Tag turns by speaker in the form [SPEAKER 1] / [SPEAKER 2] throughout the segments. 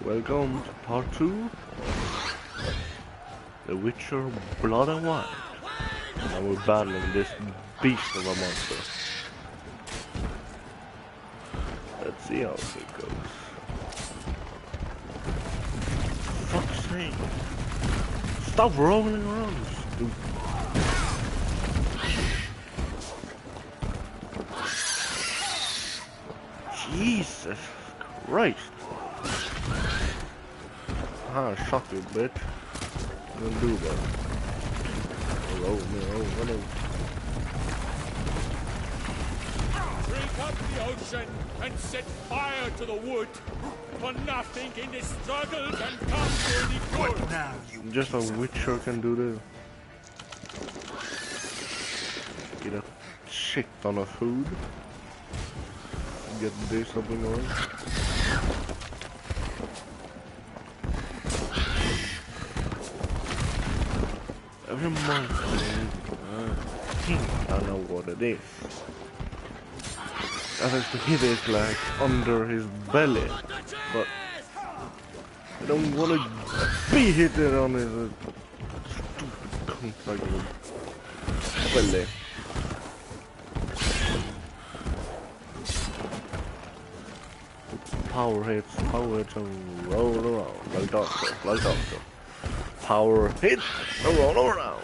[SPEAKER 1] Welcome to part 2, The Witcher Blood and Wine. And we're battling this beast of a monster. Let's see how it goes. Fuck's sake. Stop rolling around, stupid. Jesus Christ. Ah, shot you, bitch. I'm gonna do that. Roll me over.
[SPEAKER 2] Drink up the ocean and set fire to the wood. For nothing in this struggle can come to any good.
[SPEAKER 3] What now, you?
[SPEAKER 1] Just a witcher can do this. Get a shit ton of food. Get this up and going. Every month, I know what it is. I have to hit it like under his belly, but I don't want to be hit on his stupid cunt like a belly. Power hits and roll around like doctor. Power hit and roll around.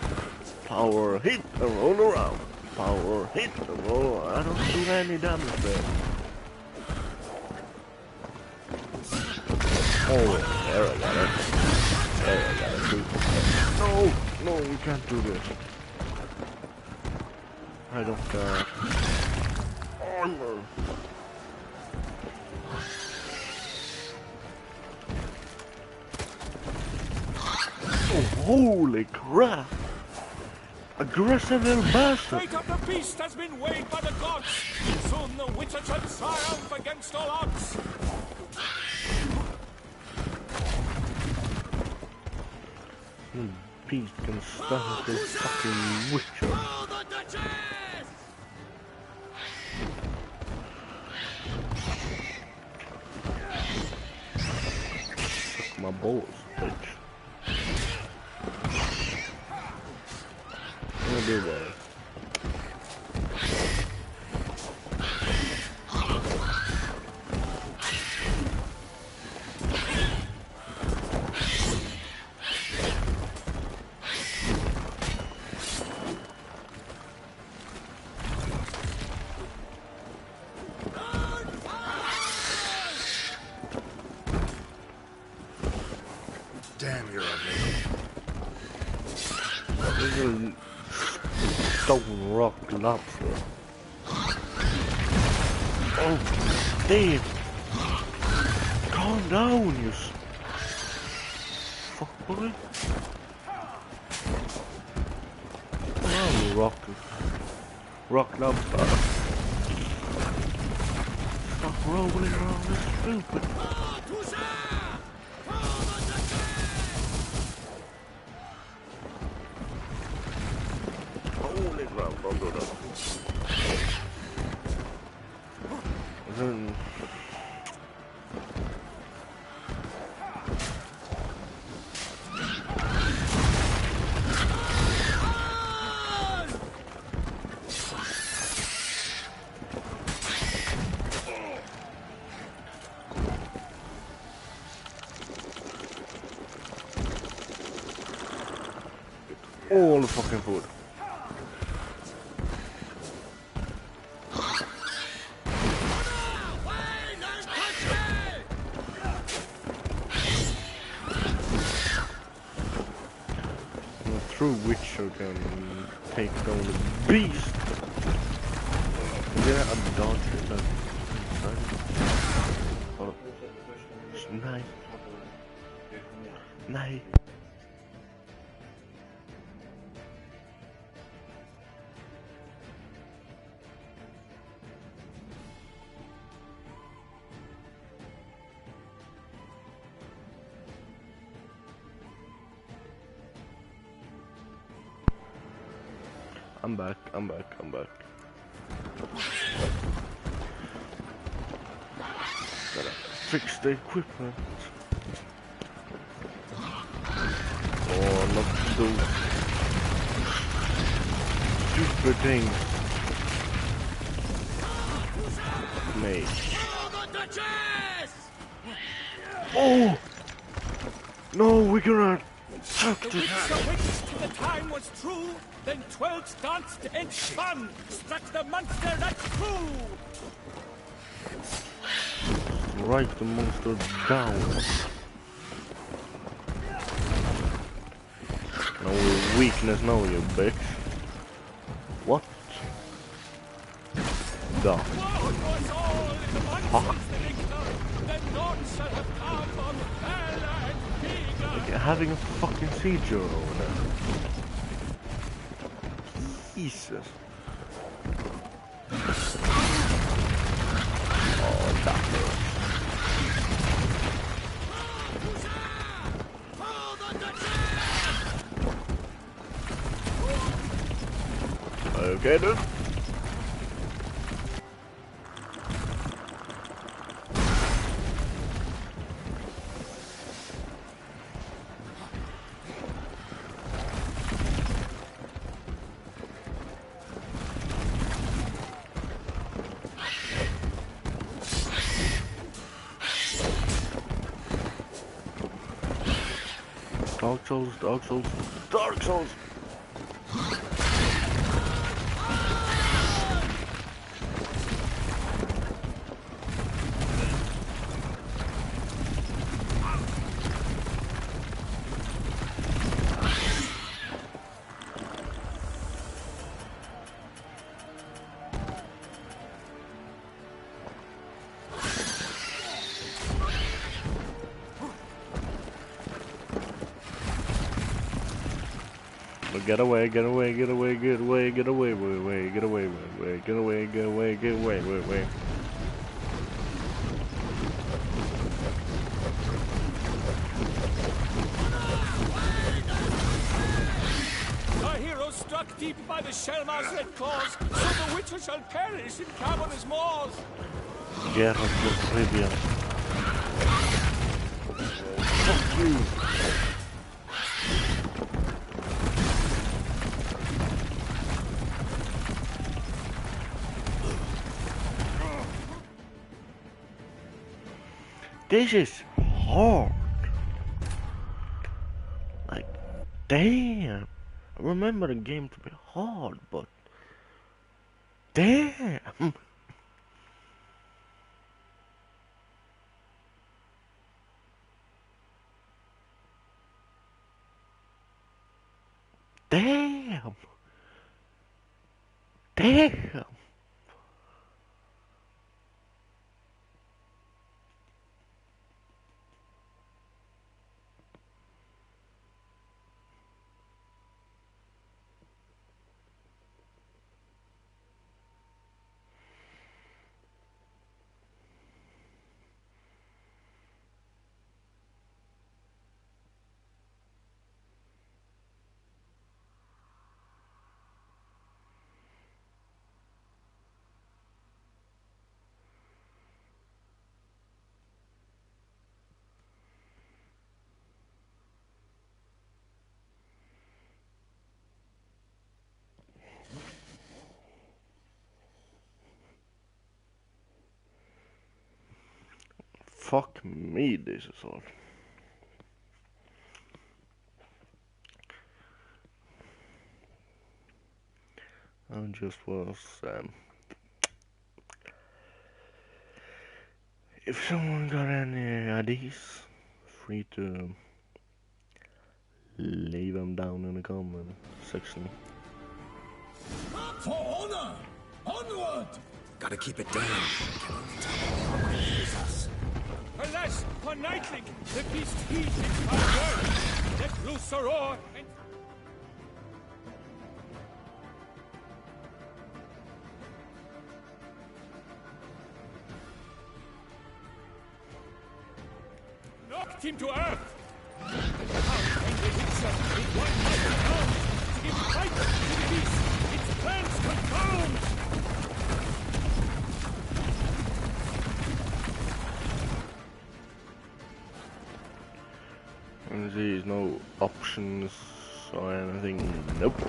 [SPEAKER 1] Power hit and roll around. Power hit and roll around. I don't do any damage there. Oh, there I got it. There I got it. No, we can't do this. I don't got armor. Oh, holy crap! Aggressive little bastard!
[SPEAKER 2] Fate of the beast has been weighed by the gods. Soon the Witcher shall triumph against all odds.
[SPEAKER 1] The beast can stop this fucking Witcher. Suck my balls, bitch. I'm gonna do that.
[SPEAKER 3] Damn, you're ugly.
[SPEAKER 1] This is a stone rock lobster. Oh, Dave! Calm down, you fuckboy. Oh, rock lobster. Stop rolling around this stupid. Holy crap, don't do that. Then all the fucking food. A true Witcher can take down the beast. Yeah, I'm dodging that. Oh, nice. Nice. I'm back. Gotta fix the equipment. Oh, not those stupid things. Mate. Oh! No, we cannot.
[SPEAKER 2] The witch awaked till the time was true. Then 12 danced and spun, struck the monster that flew.
[SPEAKER 1] Write the monster down. No weakness now, you bitch. What? The
[SPEAKER 2] Woe was all in the monsters the victor. The Nord shall have come on fairer and bigger.
[SPEAKER 1] like having a fucking seizure over there. Jesus. Oh, that hurt. Okay, dude. Dark Souls, Dark Souls, Dark Souls! Get away, get away, get away, get away, get away, way, get away, way, get away, get away, get away, way.
[SPEAKER 2] Our heroes struck deep by the Shellmar's red claws, so the witcher shall perish in cavernous maws.
[SPEAKER 1] Geralt of Rivia. Fuck you. This is hard. Like, damn. I remember the game to be hard, but damn. Damn. Damn. Fuck me, this is hard. I just was, if someone got any ideas, free to leave them down in the comment section.
[SPEAKER 2] For honor! Onward!
[SPEAKER 3] Gotta keep it down.
[SPEAKER 2] Alas, for Nightling, the beast heeds its hard word. Let loose a roar and... knocked him to earth. How can the Hitcher in one mighty bound give fight to the beast? Its plans confound!
[SPEAKER 1] And there's no options or anything. Nope.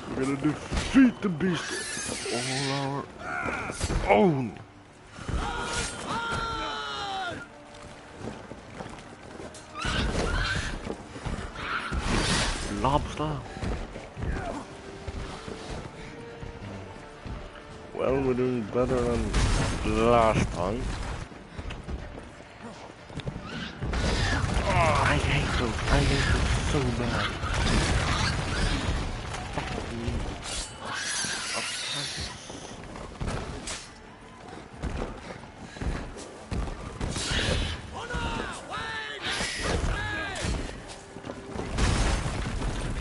[SPEAKER 1] We're gonna defeat the beast all our own. Lobster. Well, we're doing better than last time. Oh, I hate them so bad.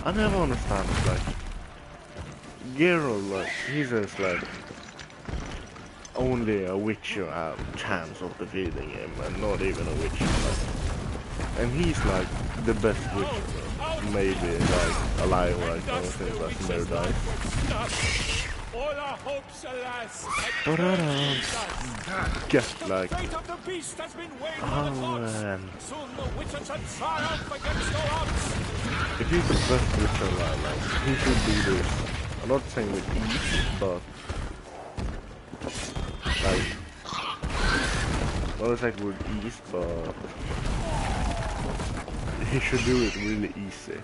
[SPEAKER 1] I never understand, like, Geralt, like, he's just like, only a witcher have chance of defeating him, and not even a witcher, like, and he's like, the best witcher, maybe, like, alive right now, since that's never died.
[SPEAKER 2] All our hopes, alas,
[SPEAKER 1] But I don't get, like,
[SPEAKER 2] fate of the beast has been weighed
[SPEAKER 1] oh
[SPEAKER 2] on the gods.
[SPEAKER 1] man,
[SPEAKER 2] Soon the witcher shall triumph against all odds.
[SPEAKER 1] if he's the best witcher alive, like, he should do this. I'm not saying with ease, but like, not exactly with ease, but he should do it really easy.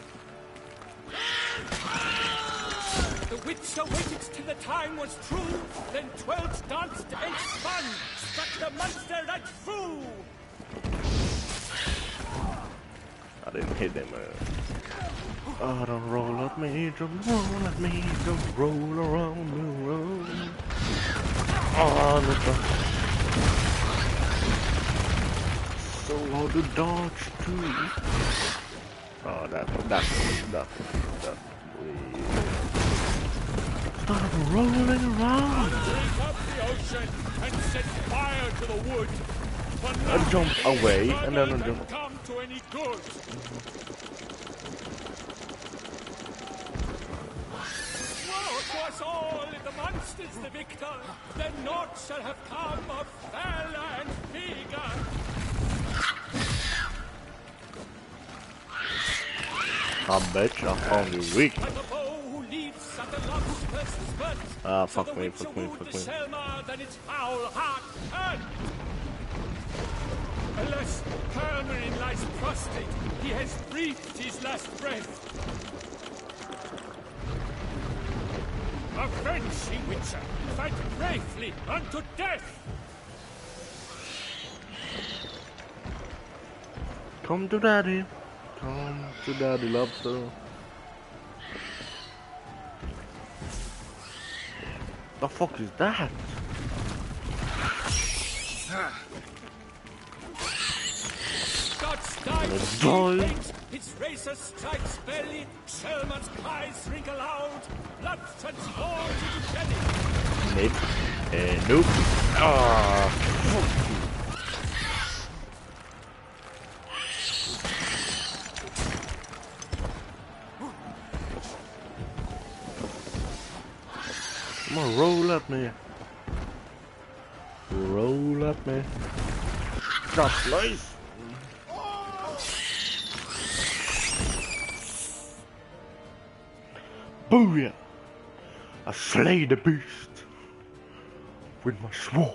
[SPEAKER 2] The witcher waited till the time was true, then 12 danced and spun, struck the monster right through.
[SPEAKER 1] I didn't hit him. Oh, don't roll at me, don't roll at me, don't roll around the road. Oh, so hard to dodge too. Oh, that. Start rolling around.
[SPEAKER 2] Break up the ocean and set fire to the wood. For
[SPEAKER 1] I jump away and then I
[SPEAKER 2] nothing
[SPEAKER 1] jump.
[SPEAKER 2] can come to any good. Woe to us all if the monster's the victor, then naught shall have come of Fella and Figa.
[SPEAKER 1] I bet I found you weak.
[SPEAKER 2] Like a bow who leaves at the love's first spurt.
[SPEAKER 1] Ah,
[SPEAKER 2] So
[SPEAKER 1] fuck
[SPEAKER 2] the
[SPEAKER 1] me,
[SPEAKER 2] witcher
[SPEAKER 1] fuck me,
[SPEAKER 2] wooed
[SPEAKER 1] fuck
[SPEAKER 2] the
[SPEAKER 1] me.
[SPEAKER 2] Selma, then its foul heart turned. Alas, Hermerin lies prostrate. He has breathed his last breath. Avenge, ye witcher! Fight bravely unto death!
[SPEAKER 1] Come to daddy. Come to daddy, lobster. The fuck is that?
[SPEAKER 2] God's died,
[SPEAKER 1] Die.
[SPEAKER 2] his razor strikes belly, Selma's cries ring aloud, blood transforms into jelly.
[SPEAKER 1] Mid. Nope. Ah, fuck you. Come on, roll at me. Roll at me. That's nice. Booyah! I slay the beast with my sword.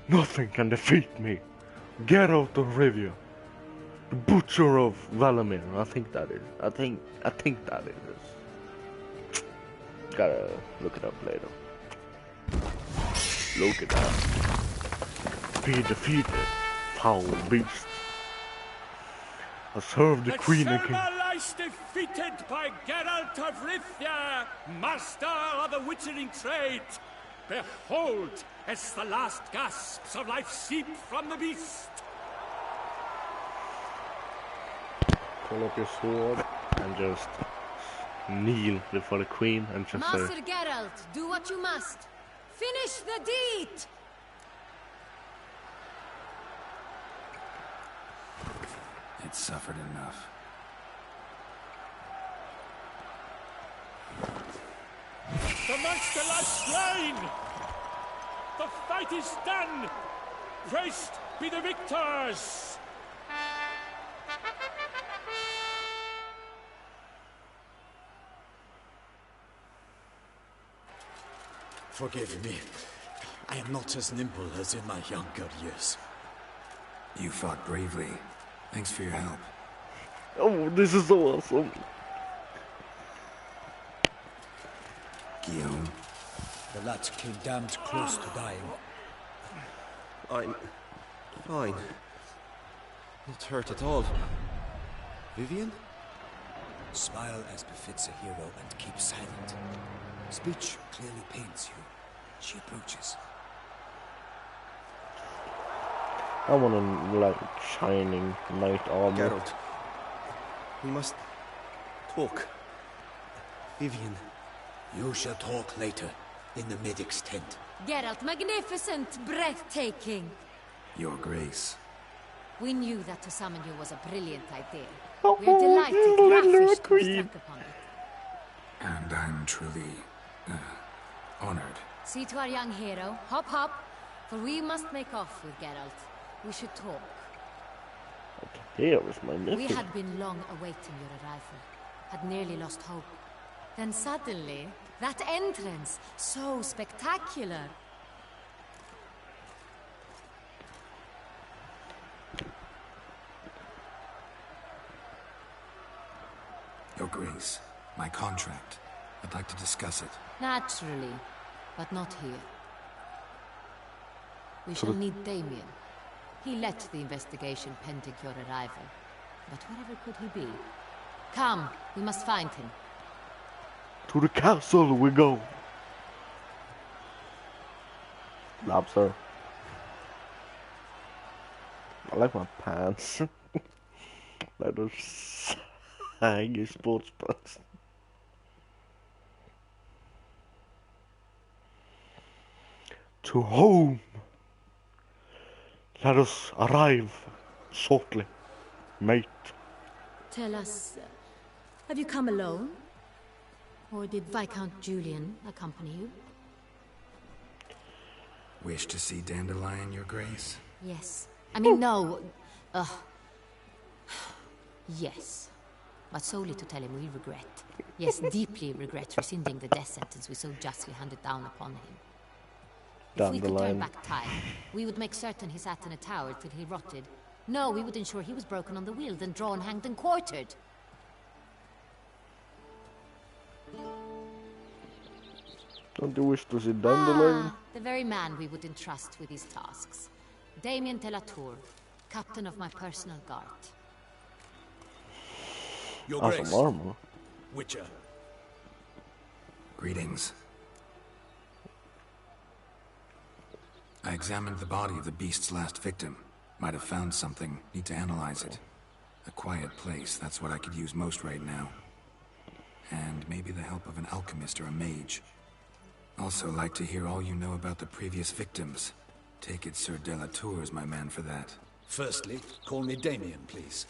[SPEAKER 1] Nothing can defeat me. Geralt of Rivia, the butcher of Valamir. I think that is. I think that is. Gotta look it up later. Look it up. Be defeated, foul beast. I serve the queen and king.
[SPEAKER 2] Selma lies defeated by Geralt of Rivia, master of the witchering trade. Behold, as the last gasps of life seep from the beast.
[SPEAKER 1] Pull up your sword and just kneel before the queen and just say,
[SPEAKER 4] Master Geralt, do what you must. Finish the deed!
[SPEAKER 3] It suffered enough.
[SPEAKER 2] The monster lies slain! The fight is done! Praised be the victors!
[SPEAKER 5] Forgive me. I am not as nimble as in my younger years.
[SPEAKER 3] You fought bravely. Thanks for your help.
[SPEAKER 1] Oh, this is so awesome.
[SPEAKER 3] Guillaume,
[SPEAKER 5] The lad came damned close to dying.
[SPEAKER 6] I'm fine. Not hurt at all. Vivian?
[SPEAKER 5] Smile as befits a hero and keep silent. Speech clearly pains you. She approaches.
[SPEAKER 1] I want a like shining knight armor.
[SPEAKER 6] Geralt. We must talk. Vivian.
[SPEAKER 5] You shall talk later, in the medic's tent.
[SPEAKER 4] Geralt, magnificent, breathtaking.
[SPEAKER 3] Your Grace.
[SPEAKER 4] We knew that to summon you was a brilliant idea.
[SPEAKER 1] Oh,
[SPEAKER 4] We're delighted
[SPEAKER 1] little
[SPEAKER 4] Graffish to
[SPEAKER 1] queen.
[SPEAKER 4] struck upon it.
[SPEAKER 3] And I'm truly honored.
[SPEAKER 4] See to our young hero. Hop, hop. For we must make off with Geralt. We should talk.
[SPEAKER 1] Here is my
[SPEAKER 4] We
[SPEAKER 1] nephew.
[SPEAKER 4] had been long awaiting your arrival. Had nearly lost hope. Then suddenly, that entrance, so spectacular.
[SPEAKER 3] Your Grace, my contract. I'd like to discuss it.
[SPEAKER 4] Naturally, but not here. We shall need Damien. He led the investigation pending your arrival. But wherever could he be? Come, we must find him.
[SPEAKER 1] To the castle we go. Lobster. I like my pants. Like those saggy sports pants. To home. Let us arrive shortly, mate.
[SPEAKER 4] Tell us, have you come alone? Or did Viscount Julian accompany you?
[SPEAKER 3] Wish to see Dandelion, Your Grace?
[SPEAKER 4] Yes. I mean, no. Yes. But solely to tell him we regret. Yes, deeply regret rescinding the death sentence we so justly handed down upon him. If we could turn back time, we would make certain he sat in a tower till he rotted. No, we would ensure he was broken on the wheel, then drawn, hanged, and quartered.
[SPEAKER 1] Don't you wish to see Dandelion?
[SPEAKER 4] The very man we would entrust with these tasks. Damien de la Tour, captain of my personal guard.
[SPEAKER 5] Your
[SPEAKER 1] Awesome
[SPEAKER 5] Grace,
[SPEAKER 1] armor.
[SPEAKER 5] Witcher.
[SPEAKER 3] Greetings. I examined the body of the beast's last victim. Might have found something. Need to analyze it. A quiet place, that's what I could use most right now. And maybe the help of an alchemist or a mage. Also like to hear all you know about the previous victims. Take it Sir de la Tour is my man for that.
[SPEAKER 5] Firstly, call me Damien, please.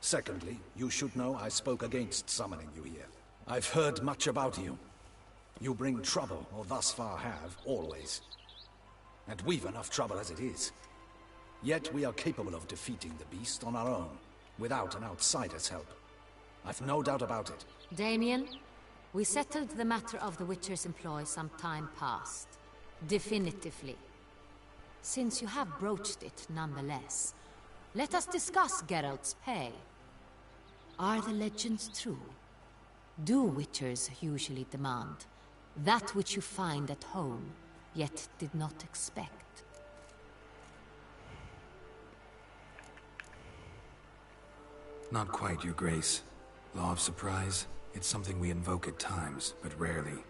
[SPEAKER 5] Secondly, you should know I spoke against summoning you here. I've heard much about you. You bring trouble, or thus far have, always. And we've enough trouble as it is. Yet we are capable of defeating the beast on our own, without an outsider's help. I've no doubt about it.
[SPEAKER 4] Damien, we settled the matter of the Witcher's employ some time past. Definitively. Since you have broached it nonetheless, let us discuss Geralt's pay. Are the legends true? Do Witchers usually demand that which you find at home, yet did not expect?
[SPEAKER 3] Not quite, Your Grace. Law of surprise, it's something we invoke at times, but rarely.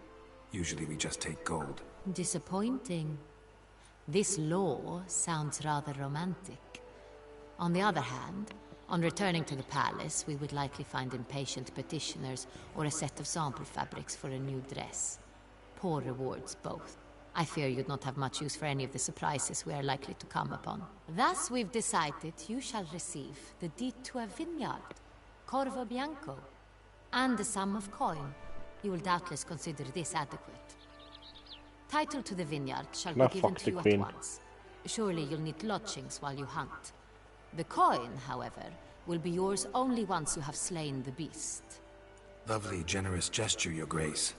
[SPEAKER 3] Usually we just take gold.
[SPEAKER 4] Disappointing. This law sounds rather romantic. On the other hand, on returning to the palace, we would likely find impatient petitioners or a set of sample fabrics for a new dress. Poor rewards, both. I fear you'd not have much use for any of the surprises we are likely to come upon. Thus, we've decided you shall receive the deed to a vineyard, Corvo Bianco, and a sum of coin. You will doubtless consider this adequate. Title to the vineyard shall be
[SPEAKER 1] Now
[SPEAKER 4] given
[SPEAKER 1] fuck
[SPEAKER 4] to
[SPEAKER 1] the
[SPEAKER 4] you
[SPEAKER 1] queen.
[SPEAKER 4] at once. Surely you'll need lodgings while you hunt. The coin, however, will be yours only once you have slain the beast.
[SPEAKER 3] Lovely, generous gesture, Your Grace.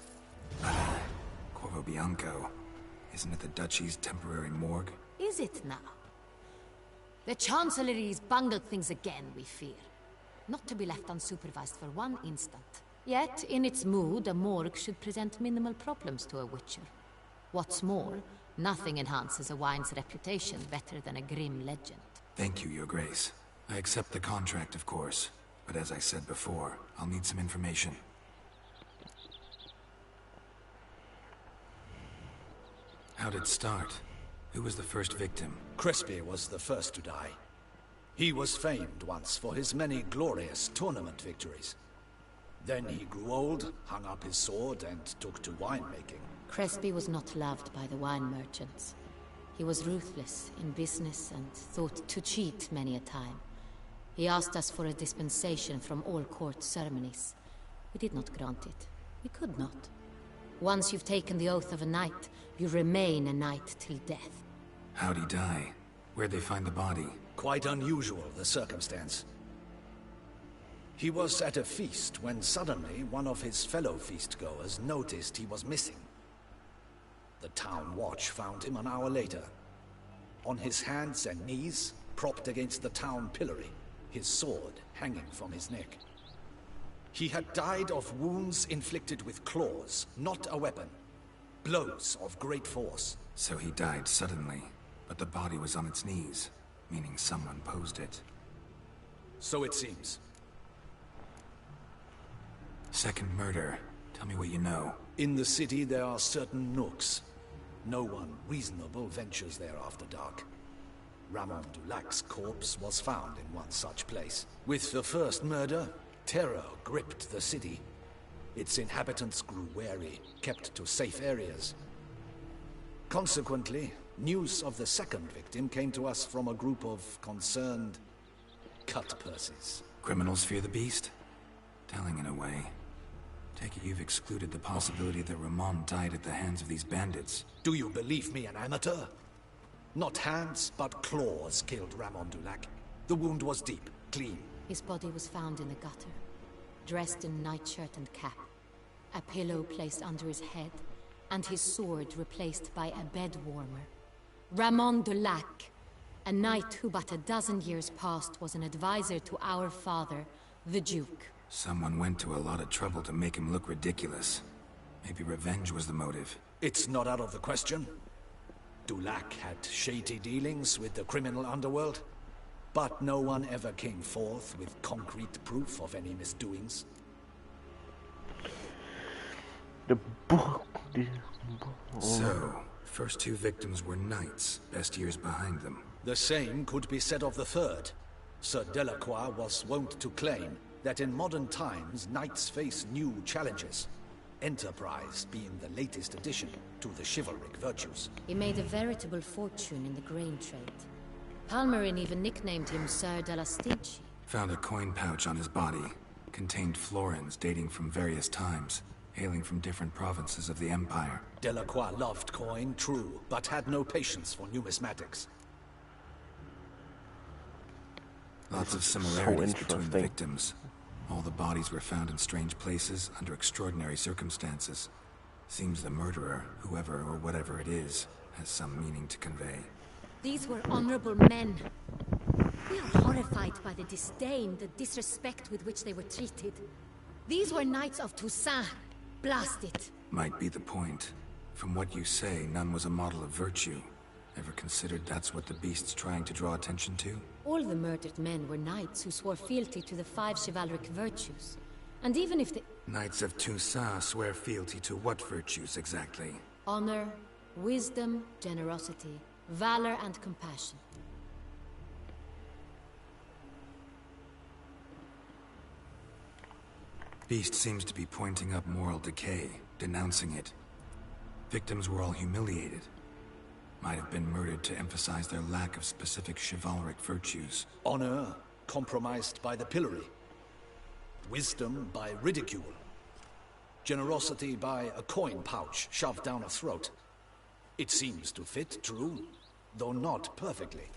[SPEAKER 3] Corvo Bianco. Isn't it the Duchy's temporary morgue?
[SPEAKER 4] Is it now? The Chancellery's bungled things again, we fear. Not to be left unsupervised for one instant. Yet, in its mood, a morgue should present minimal problems to a witcher. What's more, nothing enhances a wine's reputation better than a grim legend.
[SPEAKER 3] Thank you, Your Grace. I accept the contract, of course. But as I said before, I'll need some information. How'd it start? Who was the first victim?
[SPEAKER 5] Crespi was the first to die. He was famed once for his many glorious tournament victories. Then he grew old, hung up his sword, and took to winemaking.
[SPEAKER 4] Crespi was not loved by the wine merchants. He was ruthless in business and thought to cheat many a time. He asked us for a dispensation from all court ceremonies. We did not grant it. We could not. Once you've taken the oath of a knight, you remain a knight till death.
[SPEAKER 3] How'd he die? Where'd they find the body?
[SPEAKER 5] Quite unusual, the circumstance. He was at a feast when suddenly one of his fellow feastgoers noticed he was missing. The town watch found him an hour later. On his hands and knees, propped against the town pillory, his sword hanging from his neck. He had died of wounds inflicted with claws, not a weapon. Blows of great force.
[SPEAKER 3] So he died suddenly, but the body was on its knees, meaning someone posed it.
[SPEAKER 5] So it seems.
[SPEAKER 3] Second murder. Tell me what you know.
[SPEAKER 5] In the city there are certain nooks. No one reasonable ventures there after dark. Ramon Dulac's corpse was found in one such place. With the first murder, terror gripped the city. Its inhabitants grew wary, kept to safe areas. Consequently, news of the second victim came to us from a group of concerned cut-purses.
[SPEAKER 3] Criminals fear the beast? Telling in a way. Take it you've excluded the possibility that Ramon died at the hands of these bandits.
[SPEAKER 5] Do you believe me an amateur? Not hands, but claws killed Ramon Dulac. The wound was deep, clean.
[SPEAKER 4] His body was found in the gutter, dressed in nightshirt and cap, a pillow placed under his head, and his sword replaced by a bed warmer. Ramon Dulac, a knight who but a dozen years past was an advisor to our father, the Duke.
[SPEAKER 3] Someone went to a lot of trouble to make him look ridiculous. Maybe revenge was the motive.
[SPEAKER 5] It's not out of the question. Dulac had shady dealings with the criminal underworld, but no one ever came forth with concrete proof of any misdoings.
[SPEAKER 3] So, first two victims were knights, best years behind them.
[SPEAKER 5] The same could be said of the third. Sir Delacroix was wont to claim that in modern times knights face new challenges, enterprise being the latest addition to the chivalric virtues.
[SPEAKER 4] He made a veritable fortune in the grain trade. Palmerin even nicknamed him Sir de la Stinchi.
[SPEAKER 3] Found a coin pouch on his body. Contained florins dating from various times, hailing from different provinces of the Empire.
[SPEAKER 5] Delacroix loved coin, true, but had no patience for numismatics.
[SPEAKER 3] Lots of similarities between the victims. All the bodies were found in strange places under extraordinary circumstances. Seems the murderer, whoever or whatever it is, has some meaning to convey.
[SPEAKER 4] These were honorable men. We are horrified by the disdain, the disrespect with which they were treated. These were knights of Toussaint. Blast it.
[SPEAKER 3] Might be the point. From what you say, none was a model of virtue. Ever considered that's what the beast's trying to draw attention to?
[SPEAKER 4] All the murdered men were knights who swore fealty to the 5 chivalric virtues. And even if the...
[SPEAKER 3] Knights of Toussaint swear fealty to what virtues exactly?
[SPEAKER 4] Honor, wisdom, generosity, valor, and compassion.
[SPEAKER 3] Beast seems to be pointing up moral decay, denouncing it. Victims were all humiliated. Might have been murdered to emphasize their lack of specific chivalric virtues.
[SPEAKER 5] Honor compromised by the pillory. Wisdom by ridicule. Generosity by a coin pouch shoved down a throat. It seems to fit, true, though not perfectly.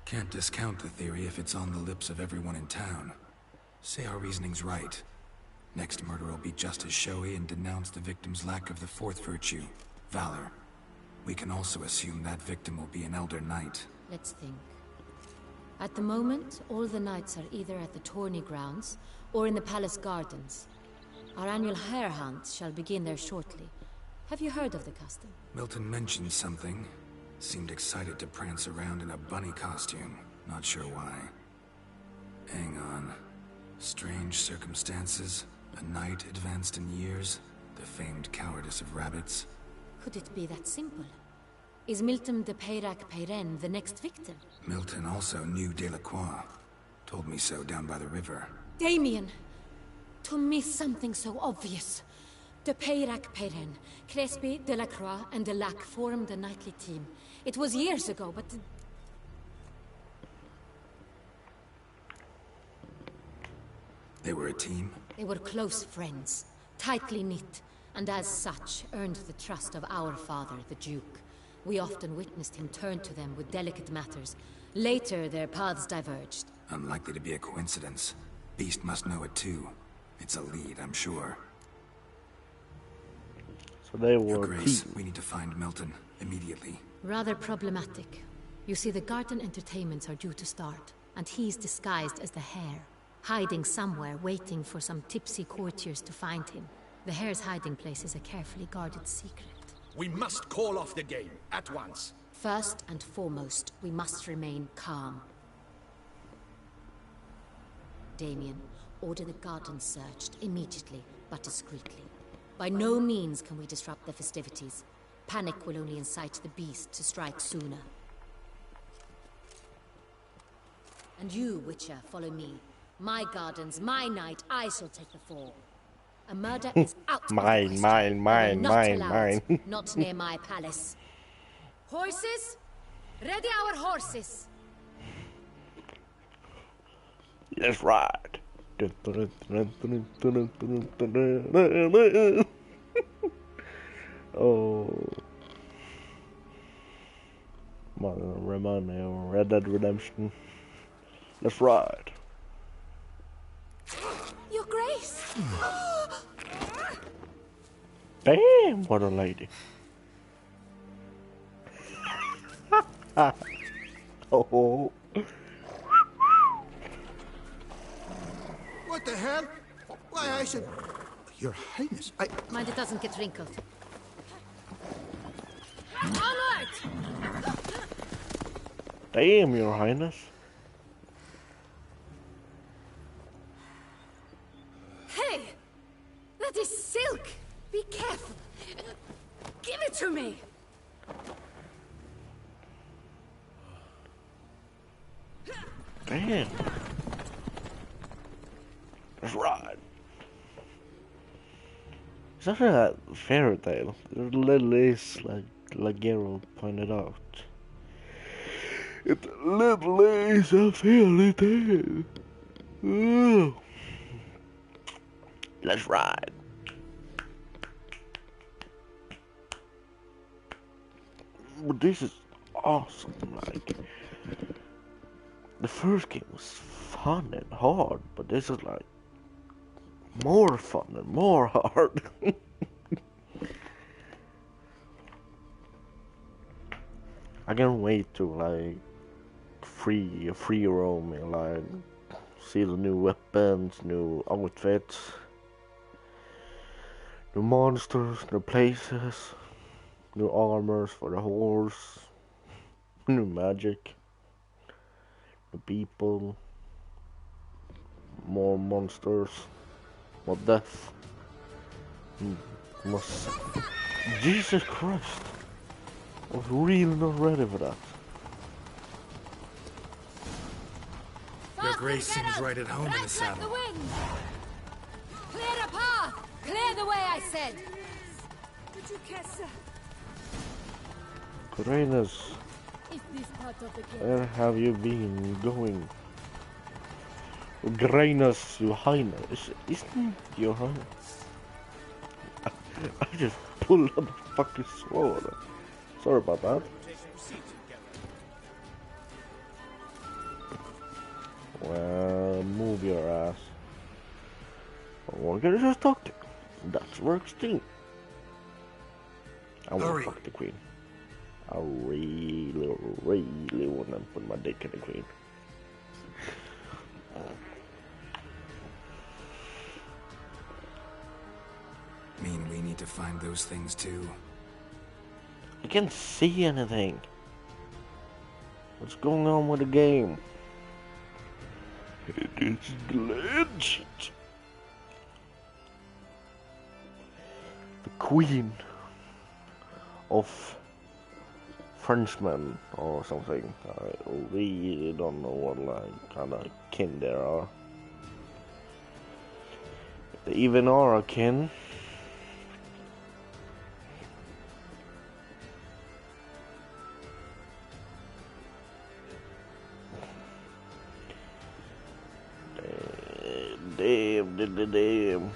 [SPEAKER 3] Can't discount the theory if it's on the lips of everyone in town. Say our reasoning's right. Next murder will be just as showy and denounce the victim's lack of the fourth virtue, valor. We can also assume that victim will be an elder knight.
[SPEAKER 4] Let's think. At the moment, all the knights are either at the tourney grounds or in the palace gardens. Our annual hare hunt shall begin there shortly. Have you heard of the custom?
[SPEAKER 3] Milton mentioned something. Seemed excited to prance around in a bunny costume. Not sure why. Hang on. Strange circumstances. A knight advanced in years. The famed cowardice of rabbits.
[SPEAKER 4] Could it be that simple? Is Milton de Peyrac-Peyren the next victim?
[SPEAKER 3] Milton also knew Delacroix. Told me so down by the river.
[SPEAKER 4] Damien! To miss something so obvious. De Peyrac-Peyren, Crespi, Delacroix, and Delac formed a knightly team. It was years ago, but...
[SPEAKER 3] They were a team?
[SPEAKER 4] They were close friends, tightly knit, and as such earned the trust of our father, the Duke. We often witnessed him turn to them with delicate matters. Later, their paths diverged.
[SPEAKER 3] Unlikely to be a coincidence. Beast must know it too. It's a lead, I'm sure.
[SPEAKER 1] So they
[SPEAKER 3] Your
[SPEAKER 1] were
[SPEAKER 3] Grace,
[SPEAKER 1] team.
[SPEAKER 3] we need to find Milton, immediately.
[SPEAKER 4] Rather problematic. You see, the garden entertainments are due to start, and he's disguised as the hare, hiding somewhere, waiting for some tipsy courtiers to find him. The hare's hiding place is a carefully guarded secret.
[SPEAKER 5] We must call off the game, at once.
[SPEAKER 4] First and foremost, we must remain calm. Damien, order the garden searched immediately, but discreetly. By no means can we disrupt the festivities. Panic will only incite the beast to strike sooner. And you, Witcher, follow me. My gardens, my night, I shall take the fall. A murder is out of the question.
[SPEAKER 1] Mine,
[SPEAKER 4] Not allowed.
[SPEAKER 1] mine.
[SPEAKER 4] Not near my palace. Horses? Ready our horses!
[SPEAKER 1] Let's ride. Oh. Remind me of Red Dead Redemption. Let's ride.
[SPEAKER 4] Your Grace!
[SPEAKER 1] Damn, what a lady. Oh.
[SPEAKER 7] What the hell? Why, I said... Your Highness,
[SPEAKER 4] Mind it doesn't get wrinkled. Onward!
[SPEAKER 1] Damn, Your Highness.
[SPEAKER 4] Hey! That is silk! Be careful! Give it to me!
[SPEAKER 1] Damn. Let's ride. It's actually a fairy tale. It literally is like Geralt pointed out. It literally is a fairy tale. Ooh. Let's ride. But this is awesome. Like, the first game was fun and hard, but this is like more fun and more hard. I can't wait to like free roaming, like see the new weapons, new outfits, new monsters, new places, new armors for the horse, new magic, new people, more monsters, more death. Jesus Christ! I was really not ready for that.
[SPEAKER 3] Your Grace seems right at home in the saddle.
[SPEAKER 4] The wind. Clear a path! Clear the way, I said!
[SPEAKER 1] Couraneous, where have you been going? Grainus, Your Highness. Isn't Your Highness? I just pulled up a fucking sword. Sorry about that. Well, move your ass. We're gonna just talk to. That's works too. I wanna
[SPEAKER 3] Hurry.
[SPEAKER 1] fuck the queen. I really wanna put my dick in the queen.
[SPEAKER 3] Mean we need to find those things too?
[SPEAKER 1] I can't see anything. What's going on with the game? It is glitched. The queen of Frenchmen or something. I really don't know what like kind of kin there are. If they even are a kin. Damn.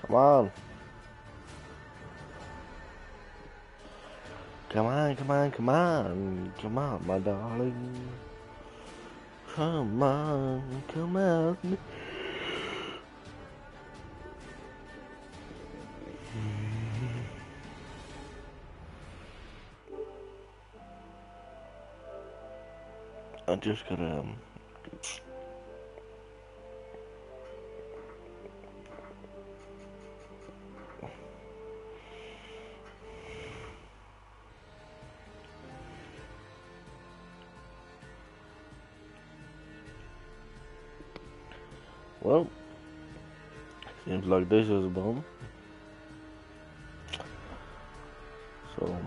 [SPEAKER 1] Come on. Come on, my darling. Come on. I just gotta well, seems like this is done. So,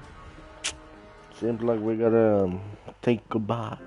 [SPEAKER 1] seems like we gotta take goodbye.